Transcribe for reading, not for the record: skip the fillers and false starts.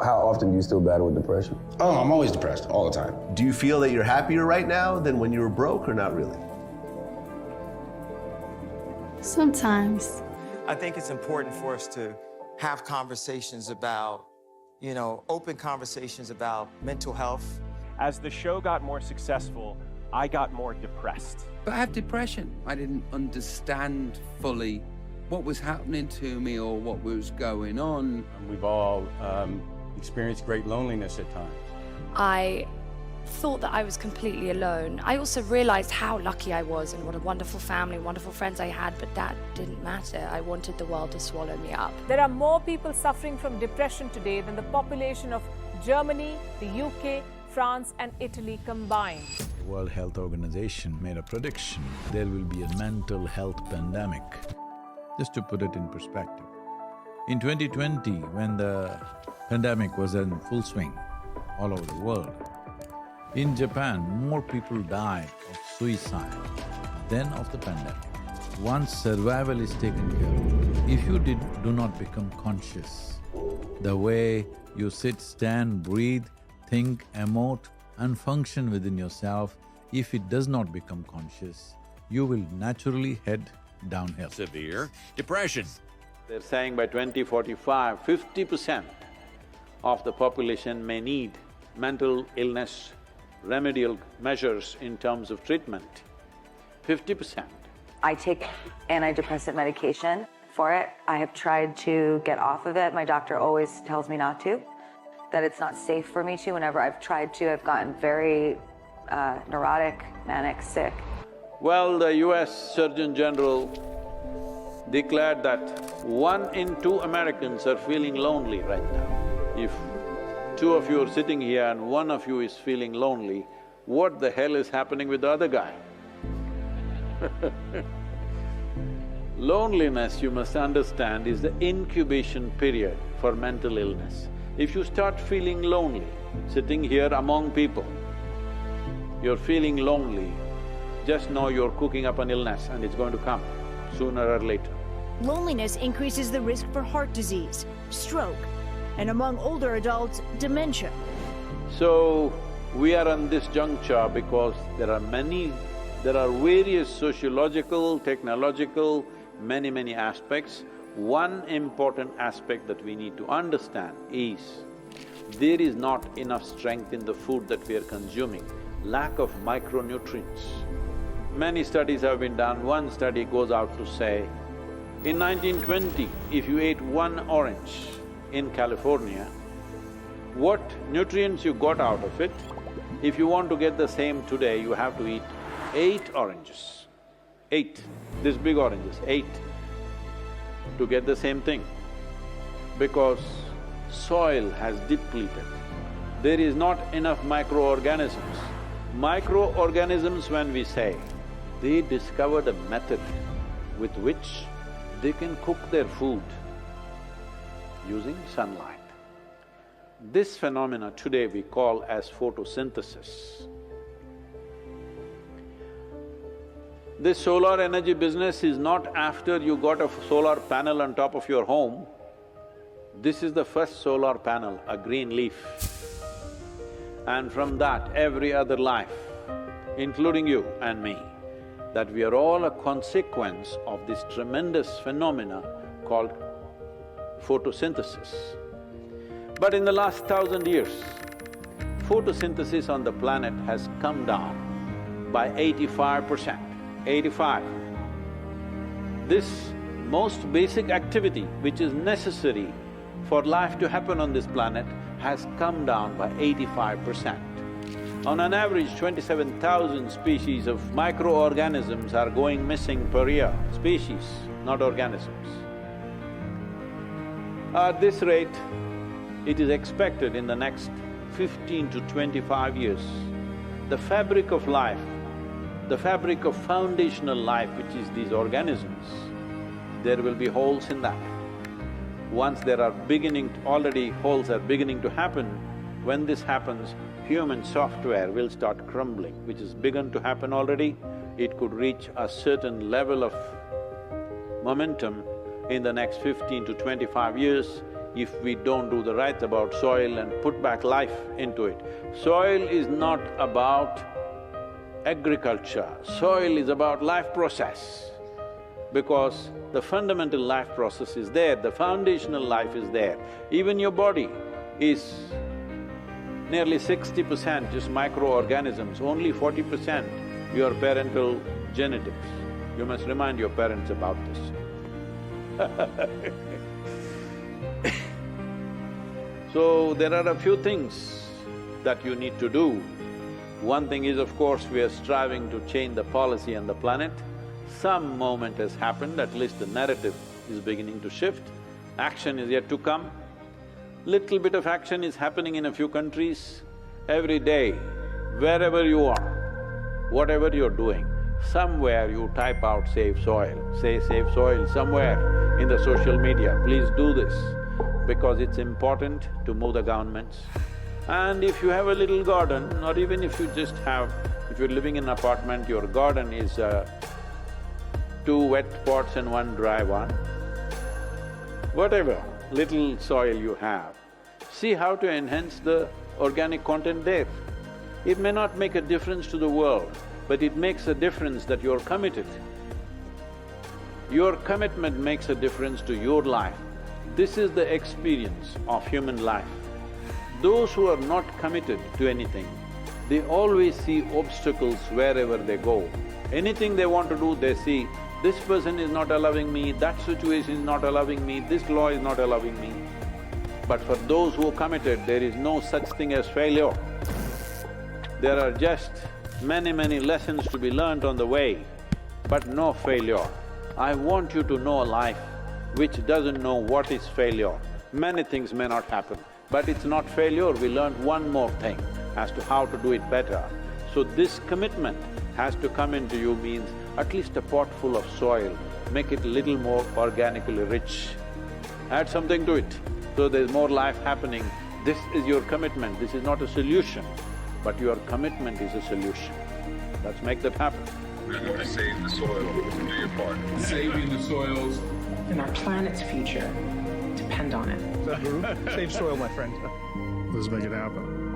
How often do you still battle with depression? Oh, I'm always depressed, all the time. Do you feel that you're happier right now than when you were broke, or not really? Sometimes. I think it's important for us to have conversations about, open conversations about mental health. As the show got more successful, I got more depressed. But I have depression. I didn't understand fully what was happening to me or what was going on. We've all experienced great loneliness at times. I thought that I was completely alone. I also realized how lucky I was and what a wonderful family, wonderful friends I had, but that didn't matter. I wanted the world to swallow me up. There are more people suffering from depression today than the population of Germany, the UK, France and Italy combined. The World Health Organization made a prediction there will be a mental health pandemic. Just to put it in perspective, in 2020, when the pandemic was in full swing all over the world, in Japan, more people died of suicide than of the pandemic. Once survival is taken care of, if you do not become conscious, the way you sit, stand, breathe, think, emote and function within yourself, if it does not become conscious, you will naturally head downhill. Severe depression. They're saying by 2045, 50% of the population may need mental illness remedial measures in terms of treatment. 50%. I take antidepressant medication for it. I have tried to get off of it. My doctor always tells me not to, that it's not safe for me to. Whenever I've tried to, I've gotten very neurotic, manic, sick. Well, the US Surgeon General declared that 1 in 2 Americans are feeling lonely right now. If 2 of you are sitting here and 1 of you is feeling lonely, what the hell is happening with the other guy? Loneliness, you must understand, is the incubation period for mental illness. If you start feeling lonely, sitting here among people, you're feeling lonely, just know you're cooking up an illness and it's going to come sooner or later. Loneliness increases the risk for heart disease, stroke, and among older adults, dementia. So, we are on this juncture because there are various sociological, technological, many aspects. One important aspect that we need to understand is there is not enough strength in the food that we are consuming, lack of micronutrients. Many studies have been done. One study goes out to say, in 1920, if you ate 1 orange in California, what nutrients you got out of it, if you want to get the same today, you have to eat 8 oranges. 8, this big oranges, 8, to get the same thing. Because soil has depleted. There is not enough microorganisms. Microorganisms, when we say, they discovered a method with which they can cook their food using sunlight. This phenomena today we call as photosynthesis. This solar energy business is not after you got a solar panel on top of your home. This is the first solar panel, a green leaf. And from that, every other life, including you and me, that we are all a consequence of this tremendous phenomena called photosynthesis. But in the last 1,000 years, photosynthesis on the planet has come down by 85%. 85. This most basic activity which is necessary for life to happen on this planet has come down by 85%. On an average, 27,000 species of microorganisms are going missing per year, species, not organisms. At this rate, it is expected in the next 15 to 25 years, the fabric of life, the fabric of foundational life, which is these organisms, there will be holes in that. Once there are already holes are beginning to happen, when this happens, human software will start crumbling, which has begun to happen already. It could reach a certain level of momentum in the next 15 to 25 years. if we don't do the right about soil and put back life into it. Soil is not about agriculture, soil is about life process. Because the fundamental life process is there, the foundational life is there. Even your body is nearly 60% just microorganisms, only 40% your parental genetics. You must remind your parents about this. So, there are a few things that you need to do. One thing is, of course, we are striving to change the policy on the planet. Some moment has happened, at least the narrative is beginning to shift. Action is yet to come. Little bit of action is happening in a few countries. Every day, wherever you are, whatever you're doing, somewhere you type out save soil, say save soil somewhere in the social media. Please do this, because it's important to move the governments. And if you have a little garden, or even if you just have… if you're living in an apartment, your garden is 2 wet pots and 1 dry one, whatever little soil you have, see how to enhance the organic content there. It may not make a difference to the world, but it makes a difference that you're committed. Your commitment makes a difference to your life. This is the experience of human life. Those who are not committed to anything, they always see obstacles wherever they go. Anything they want to do, they see, this person is not allowing me, that situation is not allowing me, this law is not allowing me. But for those who are committed, there is no such thing as failure. There are just many lessons to be learnt on the way, but no failure. I want you to know a life which doesn't know what is failure. Many things may not happen, but it's not failure. We learned one more thing as to how to do it better. So this commitment has to come into you, means at least a pot full of soil, make it a little more organically rich. Add something to it, so there's more life happening. This is your commitment, this is not a solution, but your commitment is a solution. Let's make that happen. We're going to save the soil, do your part. Saving the soils. And our planet's future depend on it. Sadhguru, save soil, my friend. Let's make it happen.